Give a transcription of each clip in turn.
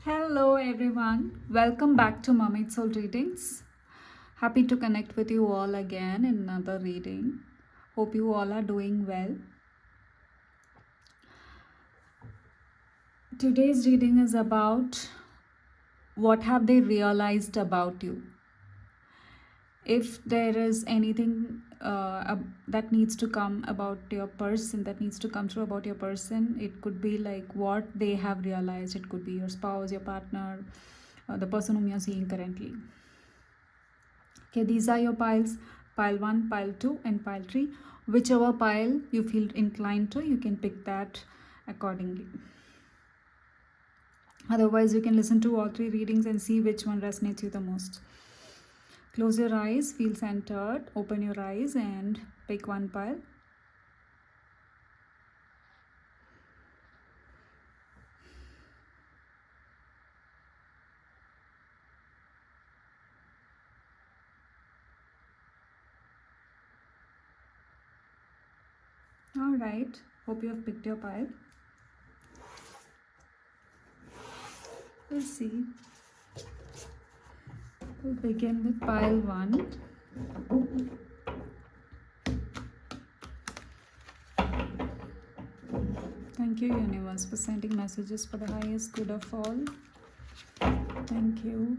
Hello everyone, welcome back to Mermaid Soul Readings. Happy to connect with you all again in another reading. Hope you all are doing well. Today's reading is about what have they realized about you. If there is anything that needs to come about your person, that needs to come through about your person, it could be like what they have realized. It could be your spouse, your partner, the person whom you're seeing currently. Okay, these are your piles, pile 1, pile 2 and pile 3. Whichever pile you feel inclined to, you can pick that accordingly. Otherwise, you can listen to all 3 readings and see which one resonates you the most. Close your eyes, feel centered, open your eyes and pick one pile. Alright, hope you have picked your pile. We'll see. We'll begin with pile 1. Thank you, universe, for sending messages for the highest good of all. Thank you.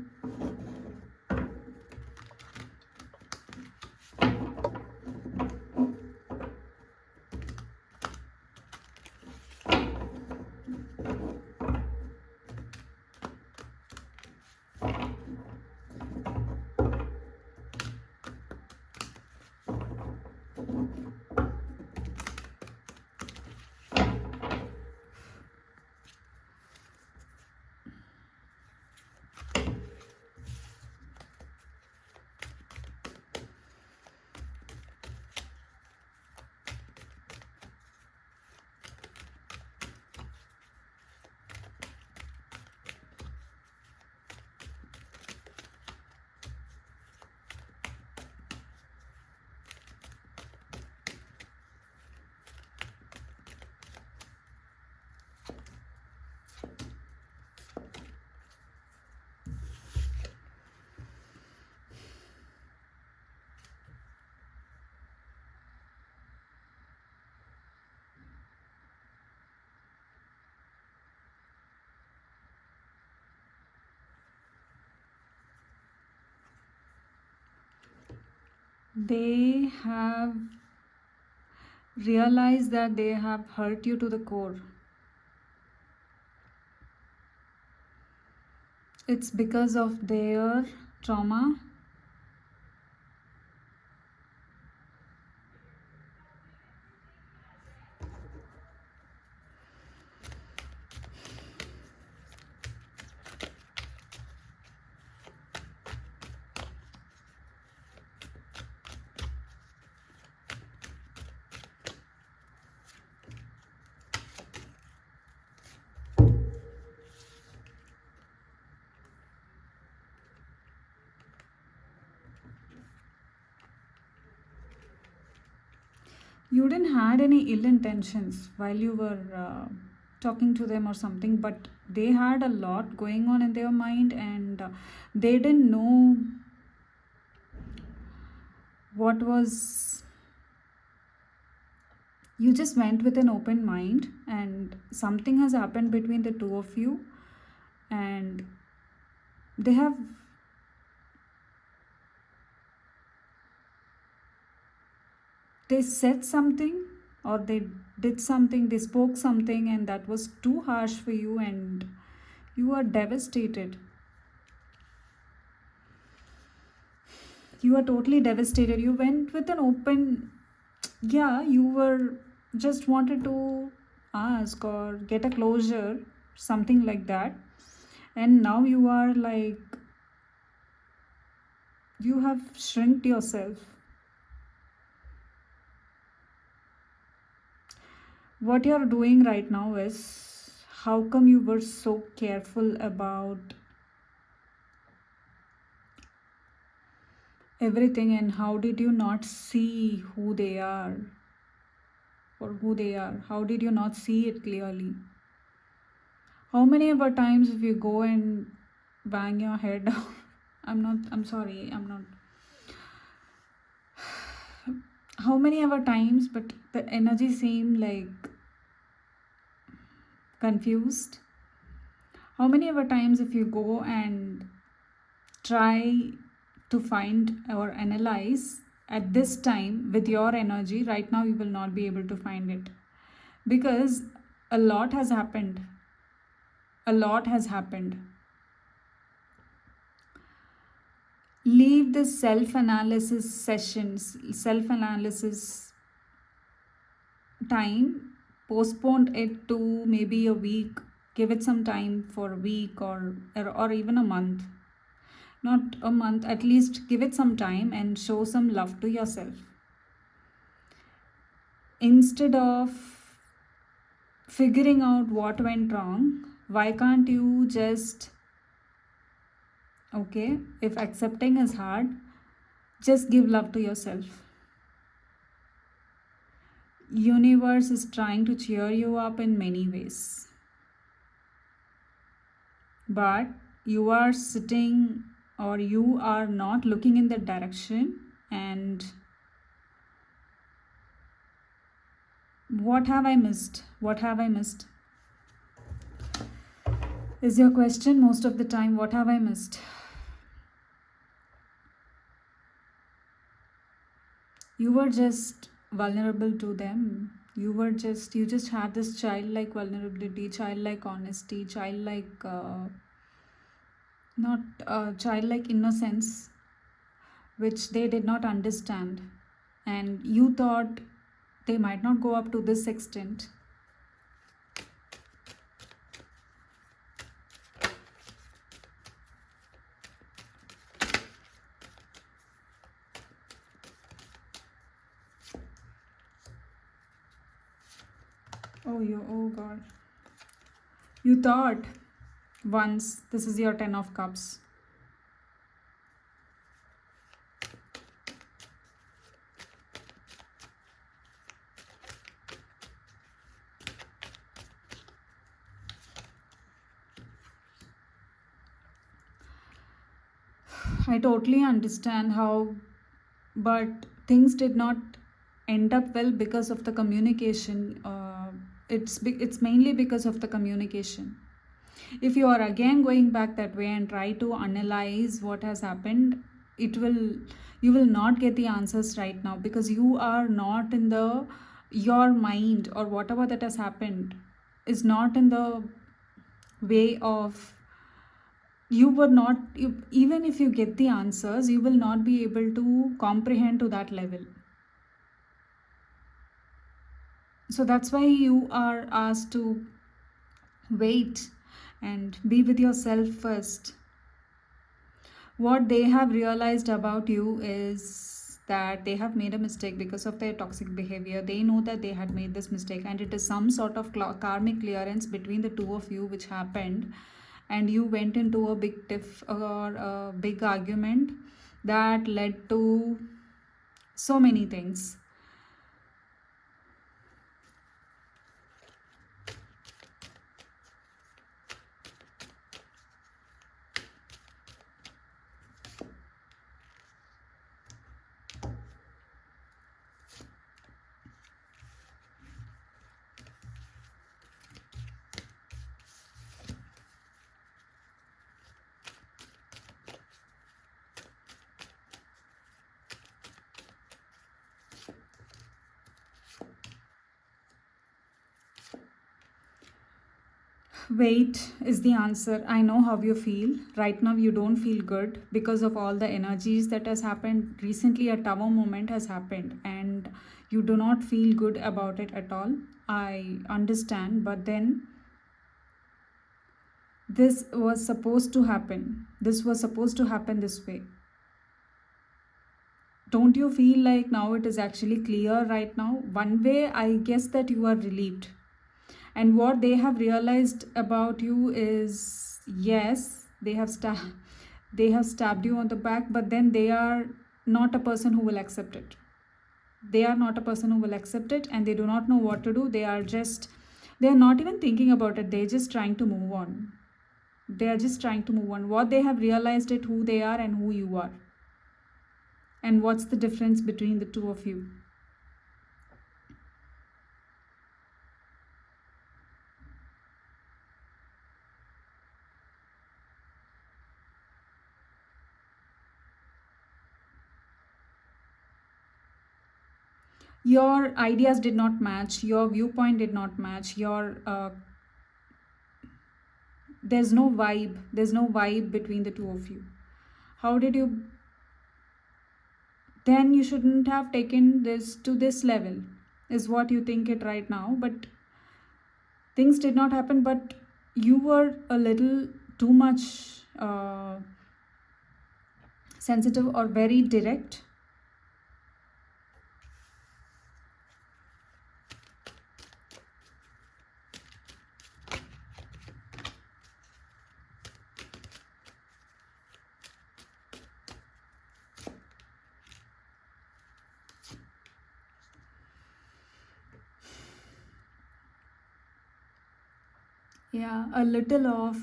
They have realized that they have hurt you to the core. It's because of their trauma. You didn't had any ill intentions while you were talking to them or something, but they had a lot going on in their mind and they didn't know what was. You just went with an open mind and something has happened between the two of you and they have said something or they did something, they spoke something and that was too harsh for you and you are devastated. You are totally devastated. You went with an open, yeah, you were just wanted to ask or get a closure, something like that. And now you are like, you have shrinked yourself. What you're doing right now is, how come you were so careful about everything and how did you not see who they are or who they are? How did you not see it clearly? How many ever times if you go and bang your head down? I'm sorry, I'm not. How many ever times, but the energy seem like confused? How many ever times if you go and try to find or analyze at this time with your energy, right now you will not be able to find it, because a lot has happened. A lot has happened. Leave the self analysis sessions, self analysis time, postpone it to maybe a week. Give it some time for a week, or even a month. Not a month, at least give it some time and show some love to yourself. Instead of figuring out what went wrong, why can't you just, okay, if accepting is hard, just give love to yourself. Universe is trying to cheer you up in many ways, but you are sitting, or you are not looking in that direction. And what have I missed? What have I missed? Is your question most of the time, what have I missed? You were just vulnerable to them. You just had this childlike vulnerability, childlike honesty, childlike, not childlike innocence, which they did not understand. And you thought they might not go up to this extent. Oh God. You thought once, this is your 10 of cups. I totally understand how, but things did not end up well because of the communication. It's mainly because of the communication. If you are again going back that way and try to analyze what has happened, you will not get the answers right now, because you are not in the, your mind or whatever that has happened is not in the way of, you were not even if you get the answers, you will not be able to comprehend to that level. So that's why you are asked to wait and be with yourself first. What they have realized about you is that they have made a mistake because of their toxic behavior. They know that they had made this mistake, and it is some sort of karmic clearance between the two of you which happened, and you went into a big tiff or a big argument that led to so many things. Wait is the answer. I know how you feel. Right now, you don't feel good because of all the energies that has happened. Recently, a tower moment has happened, and you do not feel good about it at all. I understand, but then this was supposed to happen. This was supposed to happen this way. Don't you feel like now it is actually clear right now? One way, I guess that you are relieved. And what they have realized about you is, yes, they have stabbed you on the back, but then they are not a person who will accept it. They are not a person who will accept it, and they do not know what to do. They are just They are not even thinking about it. They're just trying to move on. They are just trying to move on. What they have realized it who they are and who you are. And what's the difference between the two of you. Your ideas did not match, your viewpoint did not match, your there's no vibe between the two of you. How did you? Then you shouldn't have taken this to this level, is what you think it right now. But things did not happen, but you were a little too much sensitive or very direct. Yeah, a little of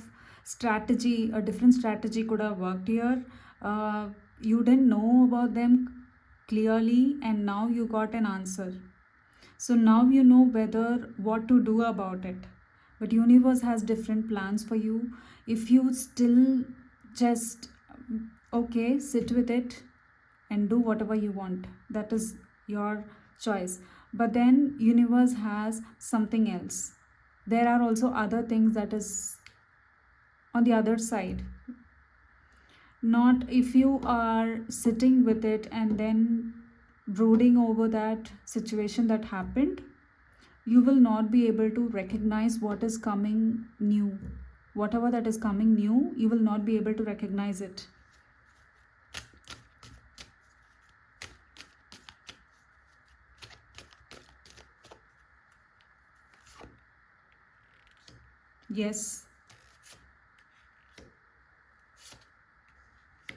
strategy, a different strategy could have worked here. You didn't know about them clearly, and now you got an answer. So now you know whether what to do about it. But universe has different plans for you. If you still just okay, sit with it and do whatever you want. That is your choice. But then universe has something else. There are also other things that is on the other side. Not if you are sitting with it and then brooding over that situation that happened, you will not be able to recognize what is coming new. Whatever that is coming new, you will not be able to recognize it. Yes,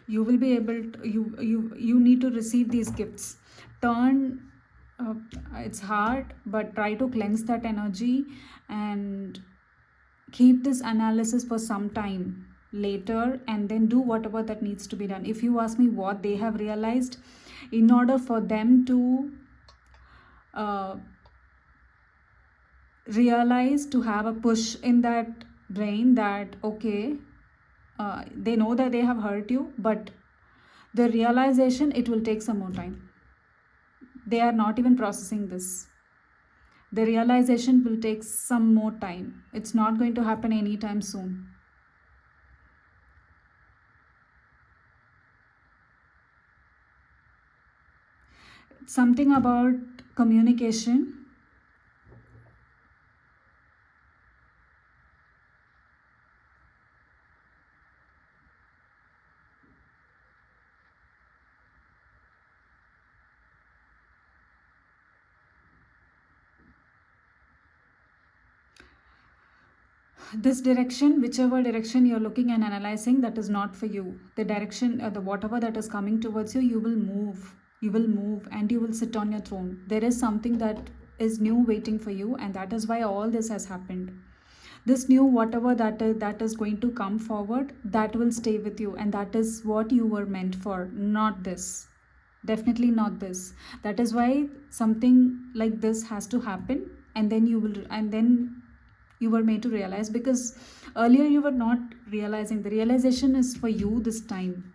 you will be able to, you need to receive these gifts. Turn uh, it's hard, but try to cleanse that energy and keep this analysis for some time later, and then do whatever that needs to be done. If you ask me what they have realized, in order for them to uh, realize, to have a push in that brain that okay, they know that they have hurt you, but the realization, it will take some more time. They are not even processing this. The realization will take some more time. It's not going to happen anytime soon. Something about communication. This direction, whichever direction you're looking and analyzing, that is not for you. The direction, the whatever that is coming towards you, you will move. You will move and you will sit on your throne. There is something that is new waiting for you, and that is why all this has happened. This new whatever that is going to come forward, that will stay with you, and that is what you were meant for, not this. Definitely not this. That is why something like this has to happen, and then you were made to realize, because earlier you were not realizing. The realization is for you this time.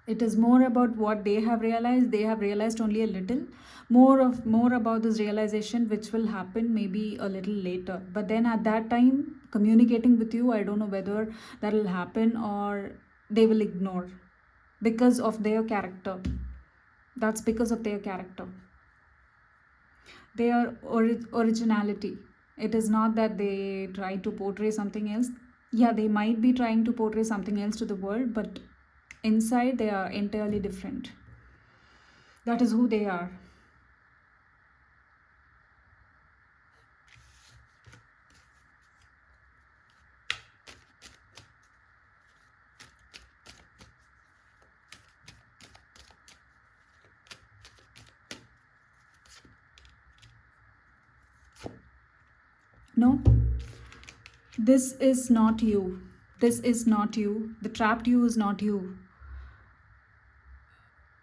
It is more about what they have realized. They have realized only a little more about this realization, which will happen maybe a little later. But then at that time, communicating with you, I don't know whether that will happen or they will ignore, because of their character. That's because of their character, their originality. It is not that they try to portray something else. Yeah, they might be trying to portray something else to the world, but inside they are entirely different. That is who they are. No, this is not you. This is not you. The trapped you is not you.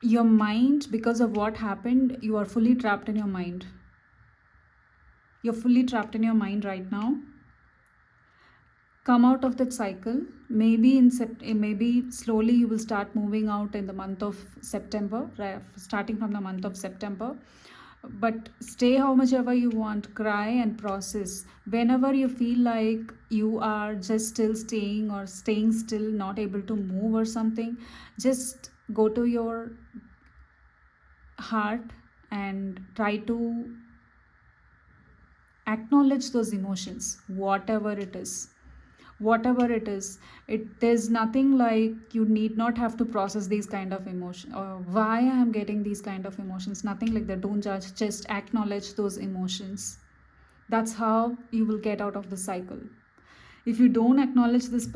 Your mind, because of what happened, you are fully trapped in your mind. You're fully trapped in your mind right now. Come out of that cycle. Maybe slowly you will start moving out in the month of September, right? Starting from the month of September. But stay how much ever you want, cry and process. Whenever you feel like you are just still staying or staying still, not able to move or something, just go to your heart and try to acknowledge those emotions, whatever it is. Whatever it is, there's nothing like you need not have to process these kind of emotion, or why I am getting these kind of emotions, nothing like that. Don't judge, just acknowledge those emotions. That's how you will get out of the cycle. If you don't acknowledge this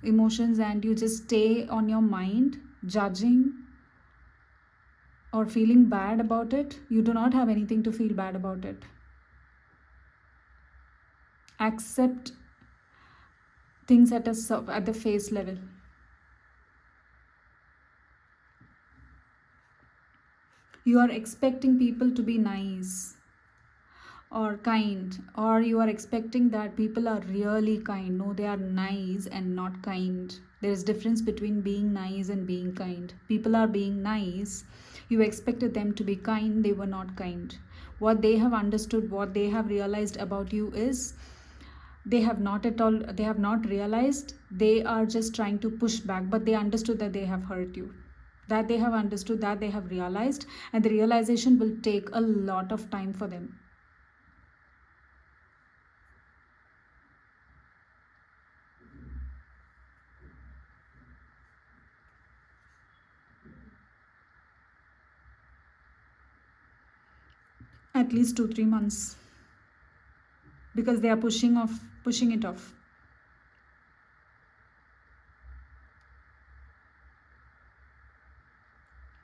emotions and you just stay on your mind judging or feeling bad about it, you do not have anything to feel bad about it. Accept things at the face level. You are expecting people to be nice or kind, or you are expecting that people are really kind. No, they are nice and not kind. There is difference between being nice and being kind. People are being nice, you expected them to be kind, they were not kind. What they have understood, what they have realized about you is they have not realized, they are just trying to push back, but they understood that they have hurt you, that they have understood, that they have realized, and the realization will take a lot of time for them. At least 2-3 months, because they are pushing it off.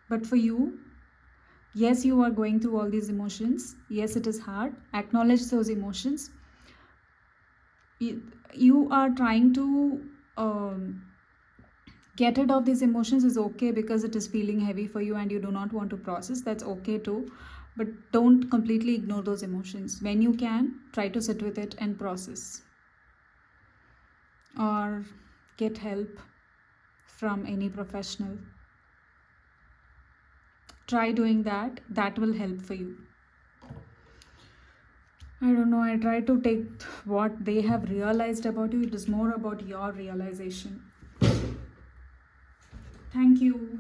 But for you, yes, you are going through all these emotions. Yes, it is hard. Acknowledge those emotions. You are trying to get rid of these emotions is okay, because it is feeling heavy for you and you do not want to process. That's okay too. But don't completely ignore those emotions. When you can, try to sit with it and process. Or get help from any professional. Try doing that. That will help for you. I don't know. I try to take what they have realized about you. It is more about your realization. Thank you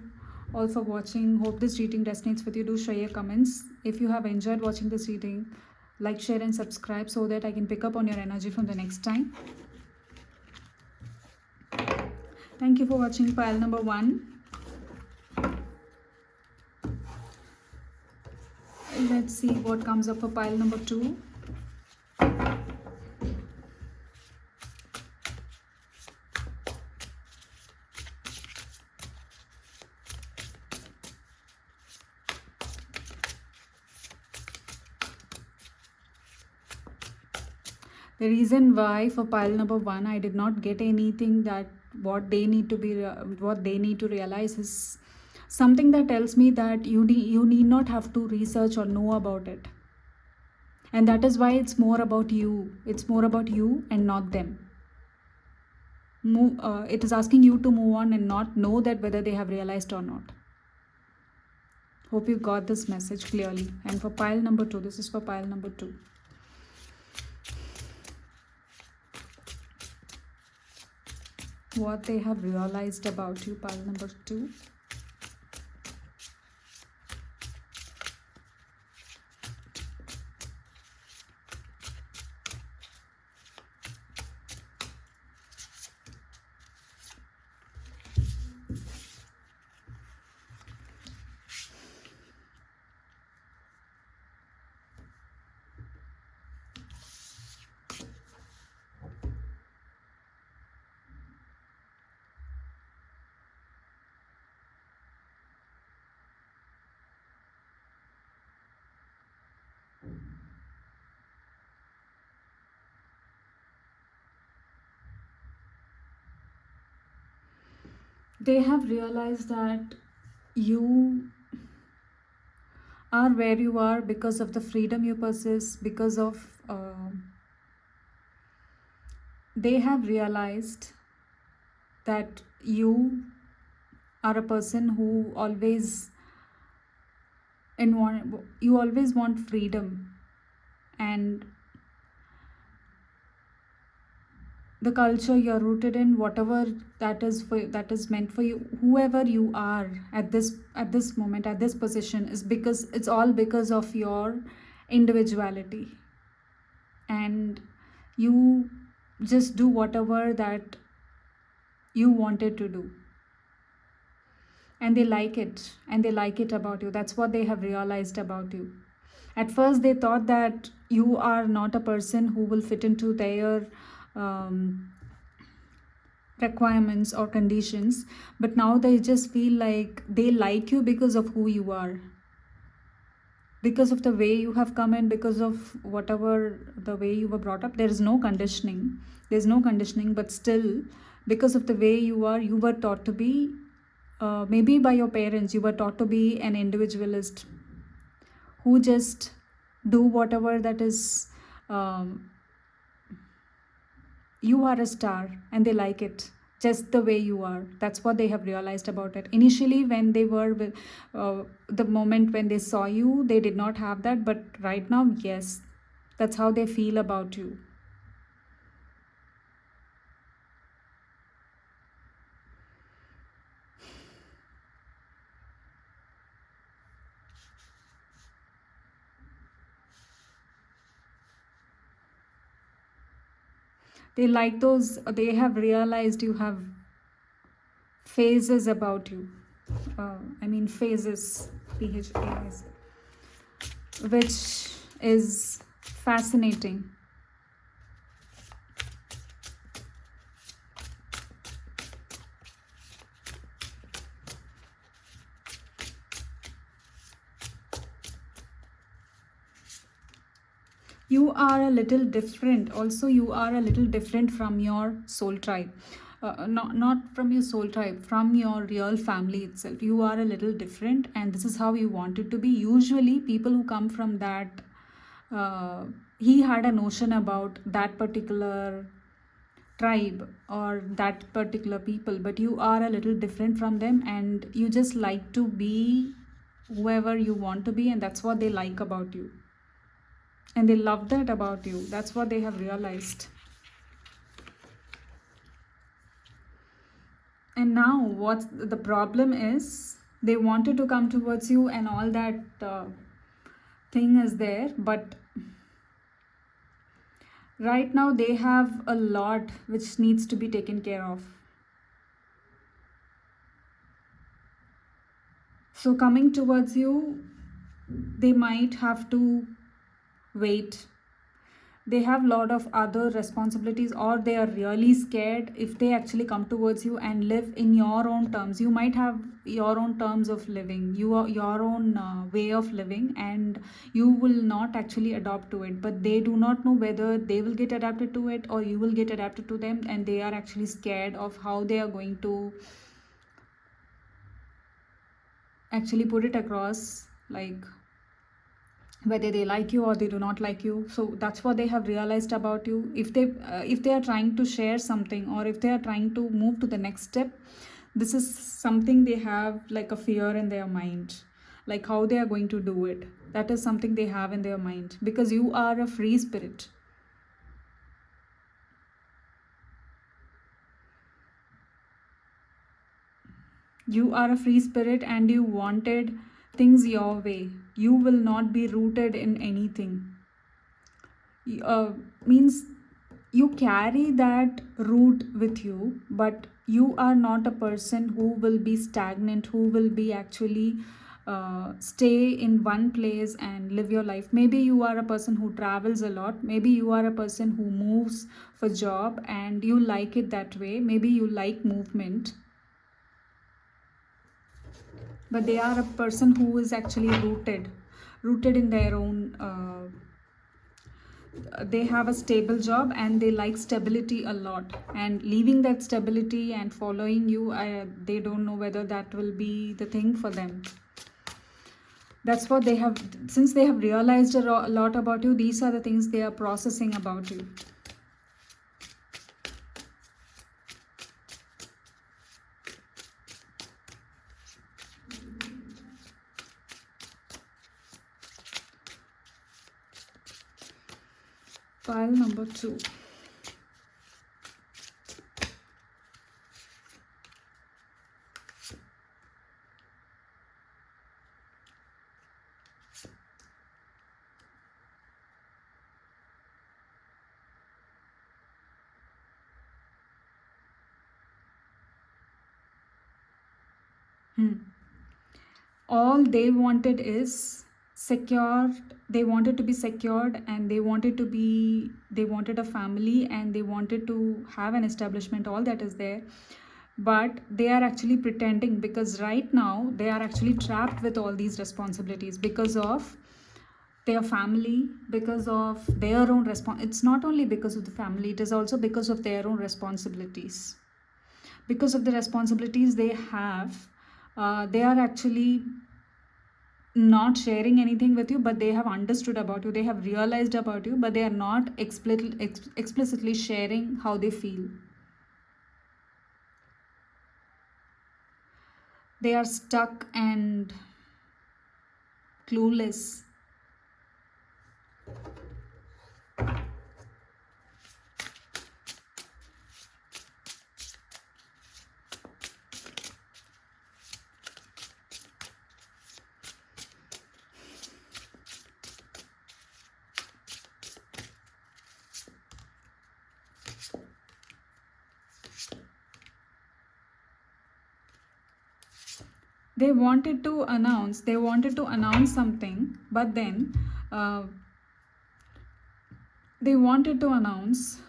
all for watching. Hope this reading resonates with you. Do share your comments. If you have enjoyed watching this reading, like, share and subscribe so that I can pick up on your energy from the next time. Thank you for watching pile number 1. Let's see what comes up for pile number 2. The reason why for pile number 1 I did not get anything, that what they need to realize is something that tells me that you need not have to research or know about it. And that is why it's more about you. It's more about you and not them. It is asking you to move on and not know that whether they have realized or not. Hope you got this message clearly. And for pile number 2, this is for pile number 2. What they have realized about you, pile number 2. They have realized that you are where you are because of the freedom you possess, because of they have realized that you are a person who always you always want freedom, and the culture you're rooted in, whatever that is meant for you, whoever you are at this moment, at this position, is because it's all because of your individuality, and you just do whatever that you wanted to do, and they like it, and they like it about you. That's what they have realized about you. At first they thought that you are not a person who will fit into their um, requirements or conditions, but now they just feel like they like you because of who you are, because of the way you have come in, because of whatever the way you were brought up. There's no conditioning, but still, because of the way you are, you were taught to be, maybe by your parents, you were taught to be an individualist who just do whatever that is. You are a star, and they like it just the way you are. That's what they have realized about it. Initially, when they were with the moment when they saw you, they did not have that, but right now, yes, that's how they feel about you. They like those, they have realized you have phases about you. I mean, phases, PHAS, which is fascinating. You are a little different. Also, you are a little different from your soul tribe. Not from your soul tribe, from your real family itself. You are a little different, and this is how you want it to be. Usually, people who come from that, he had a notion about that particular tribe or that particular people, but you are a little different from them, and you just like to be whoever you want to be, and that's what they like about you, and they love that about you. That's what they have realized. And now what the problem is, they wanted to come towards you, and all that thing is there, but right now they have a lot which needs to be taken care of. So coming towards you, they might have to wait. They have a lot of other responsibilities, or they are really scared if they actually come towards you and live in your own terms. You might have your own terms of living, your own way of living, and you will not actually adopt to it, but they do not know whether they will get adapted to it or you will get adapted to them, and they are actually scared of how they are going to actually put it across, like whether they like you or they do not like you. So that's what they have realized about you. If they are trying to share something, or if they are trying to move to the next step, this is something they have like a fear in their mind, like how they are going to do it. That is something they have in their mind, because you are a free spirit. You are a free spirit, and you wanted things your way. You will not be rooted in anything. Means you carry that root with you, but you are not a person who will be stagnant, who will be actually stay in one place and live your life. Maybe you are a person who travels a lot, maybe you are a person who moves for job and you like it that way, maybe you like movement, but they are a person who is actually rooted in their own they have a stable job and they like stability a lot, and leaving that stability and following you, they don't know whether that will be the thing for them. That's what they have, since they have realized a lot about you, these are the things they are processing about you. Pile number 2. All they wanted is secured, they wanted to be secured, and they wanted a family, and they wanted to have an establishment, all that is there. But they are actually pretending, because right now they are actually trapped with all these responsibilities because of their family, because of their own it's not only because of the family, it is also because of their own responsibilities. Because of the responsibilities they have, they are actually not sharing anything with you, but they have understood about you, they have realized about you, but they are not explicitly sharing how they feel. They are stuck and clueless. They wanted to announce something, but then they wanted to announce,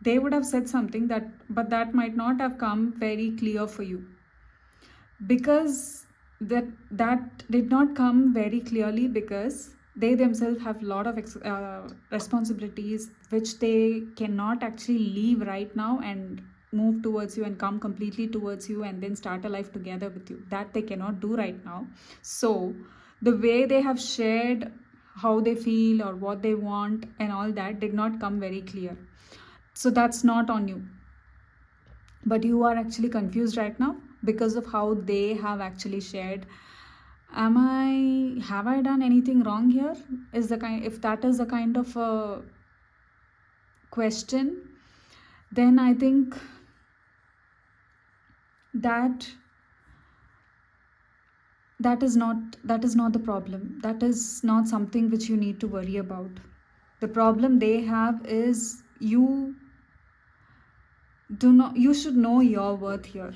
they would have said something that, but that might not have come very clear for you, because that did not come very clearly, because they themselves have a lot of responsibilities which they cannot actually leave right now and move towards you and come completely towards you and then start a life together with you. That they cannot do right now. So the way they have shared how they feel or what they want and all that did not come very clear. So that's not on you, but you are actually confused right now because of how they have actually shared. Have I done anything wrong here? Is the kind, if that is a kind of a question, then I think that that is not the problem. That is not something which you need to worry about. The problem they have is you should know your worth here.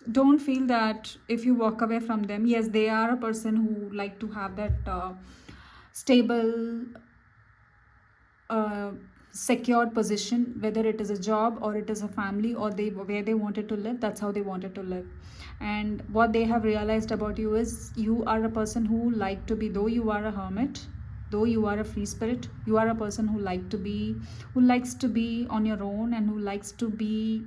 Don't feel that if you walk away from them, yes, they are a person who like to have that stable secured position, whether it is a job or it is a family or where they wanted to live, that's how they wanted to live. And what they have realized about you is you are a person who like to be, though you are a hermit, though you are a free spirit, you are a person who likes to be on your own and who likes to be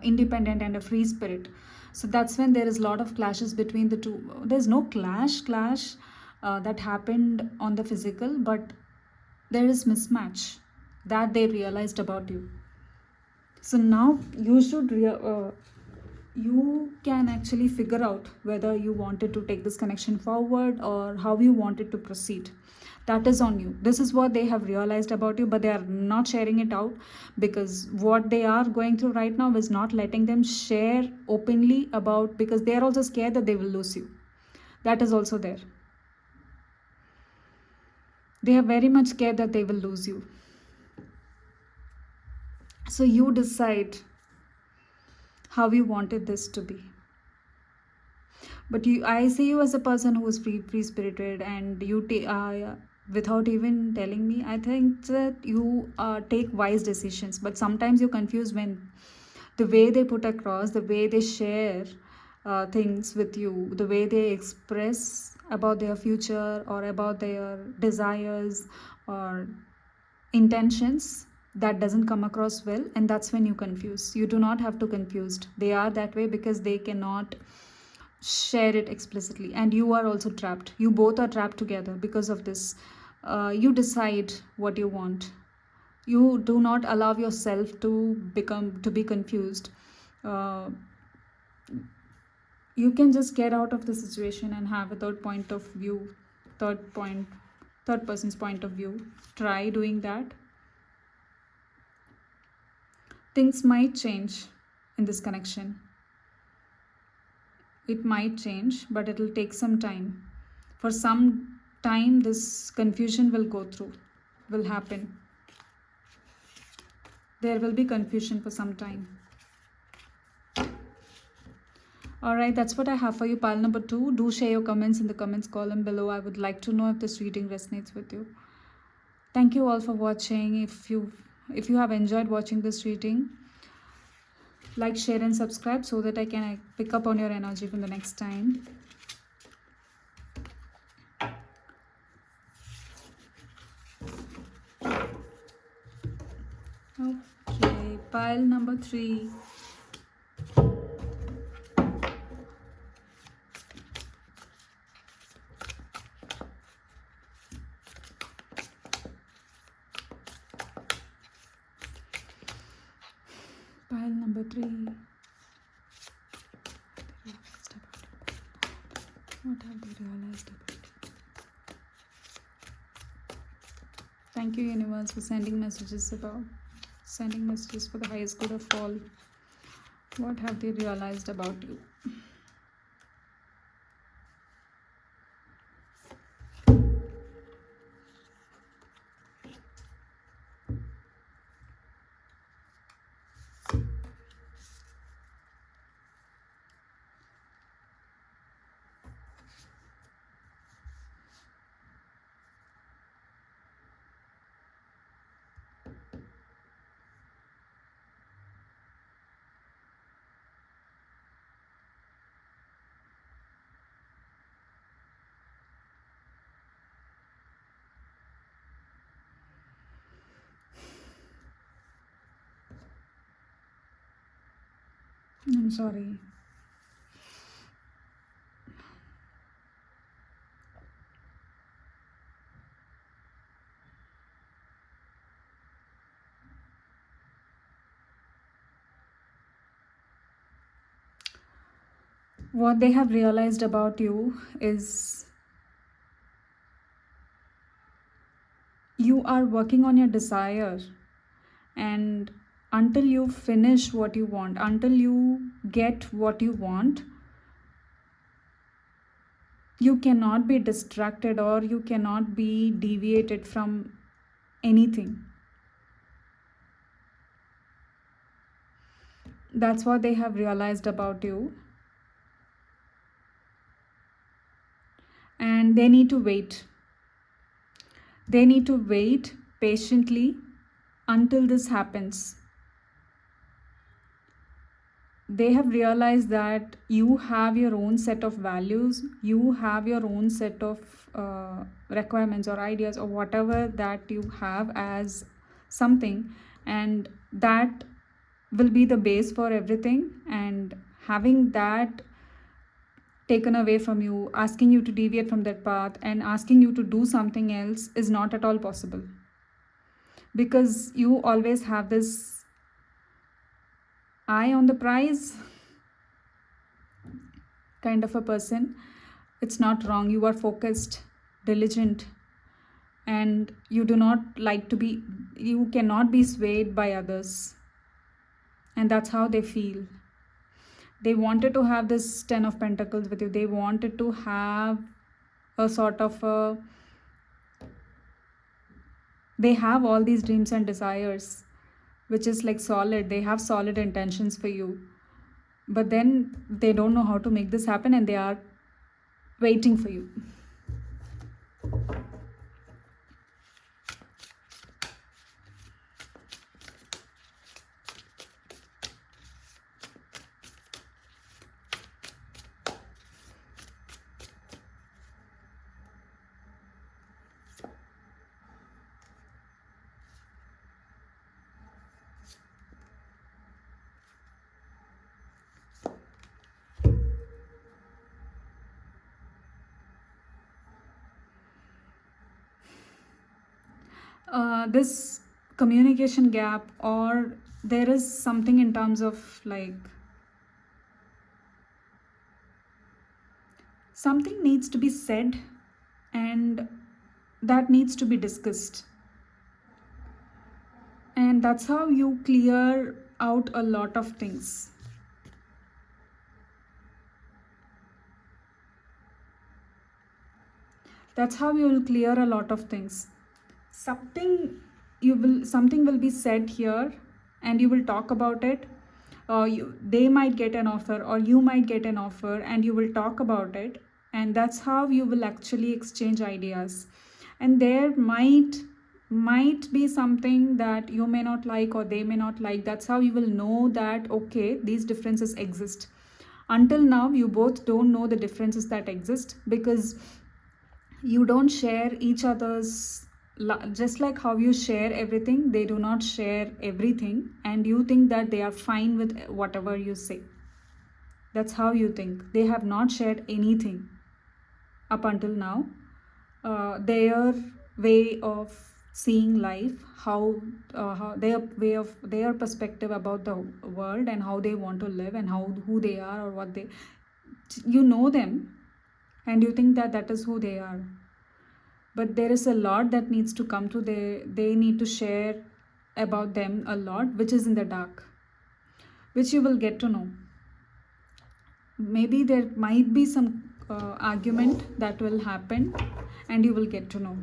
independent and a free spirit. So that's when there is a lot of clashes between the two. There's no clash that happened on the physical, but there is mismatch that they realized about you. So now you can actually figure out whether you wanted to take this connection forward or how you wanted to proceed. That is on you. This is what they have realized about you, but they are not sharing it out, because what they are going through right now is not letting them share openly about, because they are also scared that they will lose you. That is also there. They are very much scared that they will lose you. So you decide how you wanted this to be. But I see you as a person who is free spirited, and without even telling me, I think that you take wise decisions. But sometimes you confuse when the way they put across, the way they share things with you, the way they express about their future or about their desires or intentions, that doesn't come across well, and that's when you confuse. You do not have to confused. They are that way because they cannot share it explicitly, and you are also trapped. You both are trapped together because of this. You decide what you want. You do not allow yourself to be confused. uh, you can just get out of the situation and have a third point third person's point of view. Try doing that. Things might change in this connection. It might change, but it will take some time. For some time, this confusion will happen. There will be confusion for some time. Alright, that's what I have for you, pile number 2. Do share your comments in the comments column below. I would like to know if this reading resonates with you. Thank you all for watching. If you have enjoyed watching this reading, like, share and subscribe so that I can pick up on your energy from the next time. Okay, pile number 3. Pile number 3. What have they realized about it? Thank you, universe, for sending messages for the highest good of all. What have they realized about you? I'm sorry. What they have realized about you is you are working on your desire, and until you finish what you want, until you get what you want, you cannot be distracted or you cannot be deviated from anything. That's what they have realized about you. And they need to wait. They need to wait patiently until this happens. They have realized that you have your own set of values, you have your own set of requirements or ideas or whatever that you have as something, and that will be the base for everything. And having that taken away from you, asking you to deviate from that path and asking you to do something else is not at all possible, because you always have this eye on the prize kind of a person. It's not wrong. You are focused, diligent, and you do not like to be, you cannot be swayed by others. And that's how they feel. They wanted to have this 10 of Pentacles with you. They wanted to have a sort of a, they have all these dreams and desires, which is like solid. They have solid intentions for you. But then they don't know how to make this happen, and they are waiting for you. This communication gap, or there is something in terms of like something needs to be said, and that needs to be discussed, and that's how you clear out a lot of things. That's how you will clear a lot of things. Something will be said here, and you will talk about it. They might get an offer, or you might get an offer, and you will talk about it, and that's how you will actually exchange ideas. And there might be something that you may not like or they may not like. That's how you will know that okay, these differences exist. Until now you both don't know the differences that exist, because you don't share each other's, just like how you share everything, they do not share everything, and you think that they are fine with whatever you say. That's how you think. They have not shared anything up until now. Their way of seeing life, how their perspective about the world, and how they want to live, and who they are, or what they, you know them, and you think that that is who they are. But there is a lot that needs to come to, they need to share about them a lot, which is in the dark, which you will get to know. Maybe there might be some argument that will happen, and you will get to know.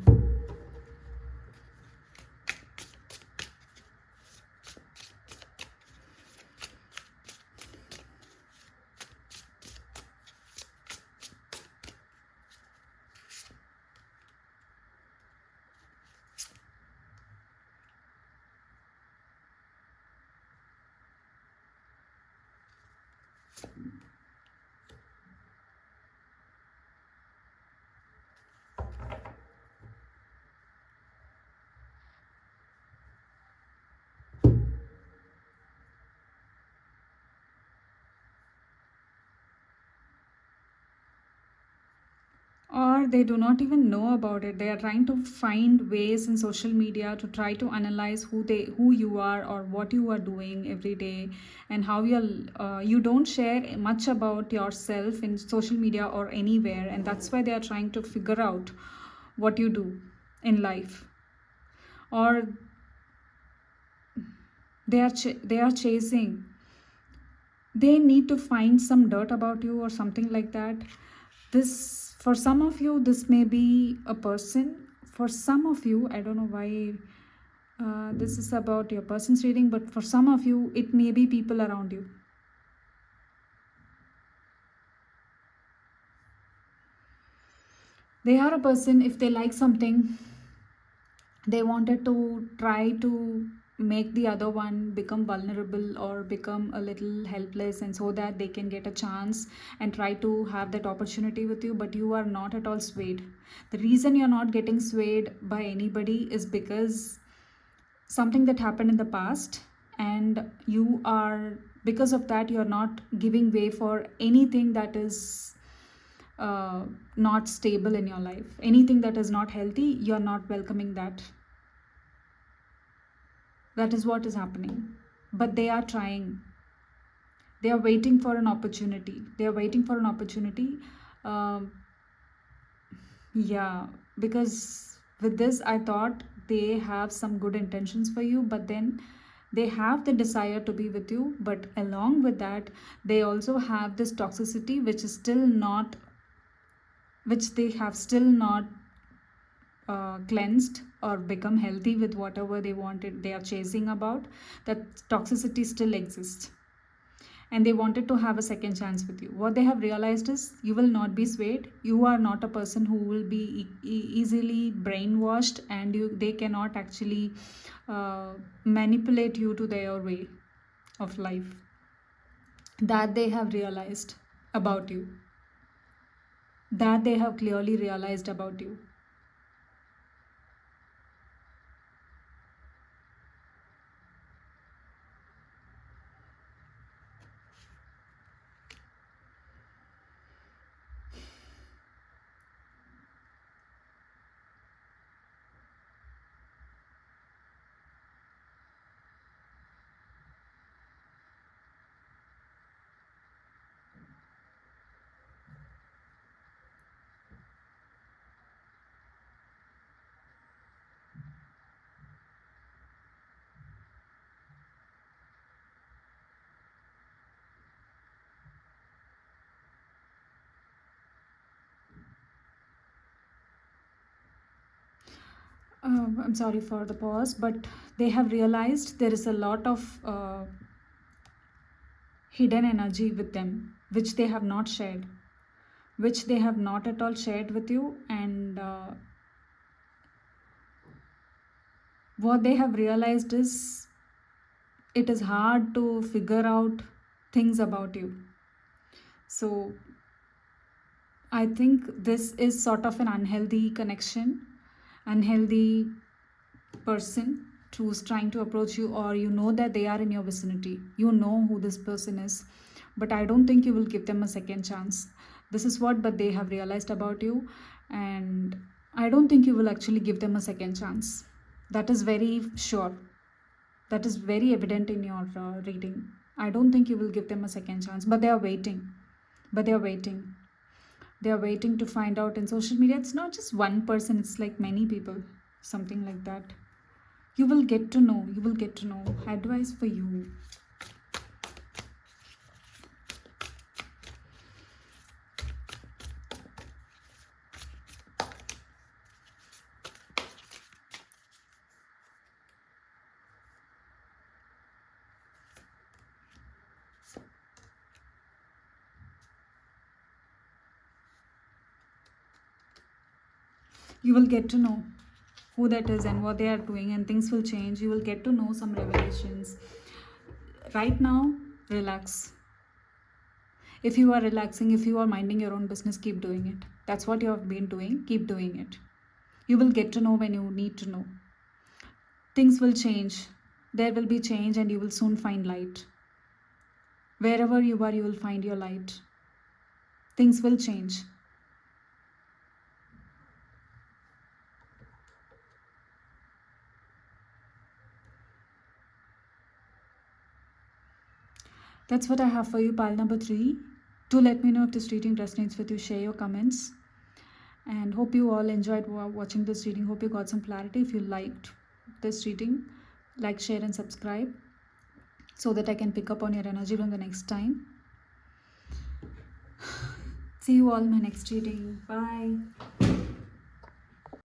Or they do not even know about it. They are trying to find ways in social media to try to analyze who you are, or what you are doing every day, and how you don't share much about yourself in social media or anywhere, and that's why they are trying to figure out what you do in life. Or they are chasing, they need to find some dirt about you or something like that. This, for some of you, this may be a person. For some of you, I don't know why this is about your person's reading, but for some of you it may be people around you. They are a person, if they like something, they wanted to try to make the other one become vulnerable or become a little helpless, and so that they can get a chance and try to have that opportunity with you. But you are not at all swayed. The reason you're not getting swayed by anybody is because something that happened in the past, and you are, because of that, you're not giving way for anything that is not stable in your life. Anything that is not healthy, you're not welcoming that. That is what is happening. But they are trying. They are waiting for an opportunity. They are waiting for an opportunity. Yeah, because with this, I thought they have some good intentions for you, but then they have the desire to be with you. But along with that, they also have this toxicity, which is still not, which they have still not cleansed or become healthy with whatever they wanted, they are chasing about. That toxicity still exists, and they wanted to have a second chance with you. What they have realized is you will not be swayed. You are not a person who will be easily brainwashed, and they cannot actually manipulate you to their way of life. That they have realized about you. That they have clearly realized about you. I'm sorry for the pause, but they have realized there is a lot of hidden energy with them, which they have not shared, which they have not at all shared with you. And what they have realized is it is hard to figure out things about you. So I think this is sort of an unhealthy connection, unhealthy person who's trying to approach you, or you know that they are in your vicinity. You know who this person is, but I don't think you will give them a second chance. This is what but they have realized about you, and I don't think you will actually give them a second chance. That is very sure. That is very evident in your reading. I don't think you will give them a second chance, but they are waiting. But they are waiting. They are waiting to find out in social media. It's not just one person, it's like many people, something like that. You will get to know. You will get to know. Advice for you. You will get to know who that is and what they are doing, and things will change. You will get to know some revelations. Right now, relax. If you are relaxing, if you are minding your own business, keep doing it. That's what you have been doing. Keep doing it. You will get to know when you need to know. Things will change. There will be change, and you will soon find light. Wherever you are, you will find your light. Things will change. That's what I have for you, pile number 3. Do let me know if this reading resonates with you. Share your comments. And hope you all enjoyed watching this reading. Hope you got some clarity. If you liked this reading, like, share, and subscribe so that I can pick up on your energy from the next time. See you all in my next reading. Bye.